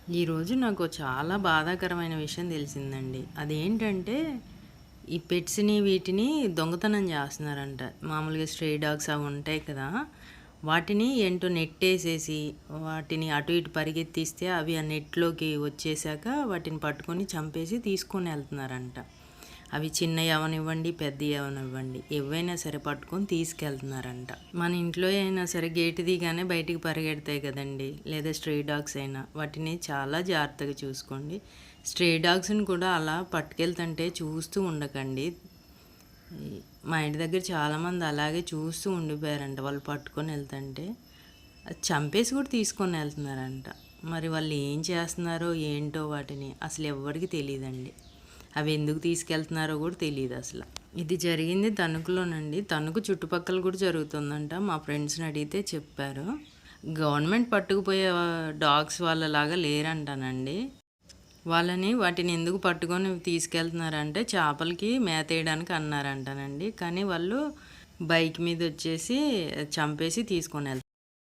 ఈరోజు నాకు చాలా బాధాకరమైన విషయం తెలిసిందండి. అదేంటంటే, ఈ పెట్స్‌ని వీటిని దొంగతనం చేస్తన్నారంట. మామూలుగా స్ట్రే డాగ్స్ అవి ఉంటాయి కదా! వాటిని ఏంటో నెట్టేసేసి, వాటిని అటు ఇటు పరిగెత్తిస్తే అవి ఆ నెట్‌లోకి వచ్చేసాక వాటిని పట్టుకొని చంపేసి తీసుకొనెళ్తున్నారంట. అవి చిన్నయి అవ్వనివ్వండి, పెద్దయి అవ్వనివ్వండి, ఏవైనా సరే పట్టుకొని తీసుకెళ్తున్నారంట. మన ఇంట్లో అయినా సరే గేటు తీయగానే బయటికి పరిగెడతాయి కదండీ! లేదా స్ట్రే డాగ్స్ అయినా. వాటిని చాలా జాగ్రత్తగా చూసుకోండి. స్ట్రే డాగ్స్‌ని కూడా అలా పట్టుకెళ్తుంటే చూస్తూ ఉండకండి. మా ఇంటి దగ్గర చాలామంది అలాగే చూస్తూ ఉండిపోయారంట. వాళ్ళు పట్టుకొని ఎళ్తుంటే. అది చంపేసి కూడా తీసుకొని ఎళ్తున్నారంట. మరి వాళ్ళు ఏం చేస్తున్నారో ఏంటో వాటిని అసలు ఎవ్వరికీ తెలీదండి. అవి ఎందుకు తీసుకెళ్తున్నారో కూడా తెలీదు అసలు. ఇది జరిగింది తణుకులోనండి. తణుకు చుట్టుపక్కల కూడా జరుగుతుందంట. మా ఫ్రెండ్స్‌ని అడిగితే చెప్పారు. గవర్నమెంట్ పట్టుకుపోయే డాగ్స్ వాళ్ళలాగా లేరంటానండి. వాటిని ఎందుకు పట్టుకొని తీసుకెళ్తున్నారంటే చేపలకి మేతేయడానికి అన్నారంటానండి. కానీ వాళ్ళు బైక్ మీద వచ్చేసి చంపేసి తీసుకొని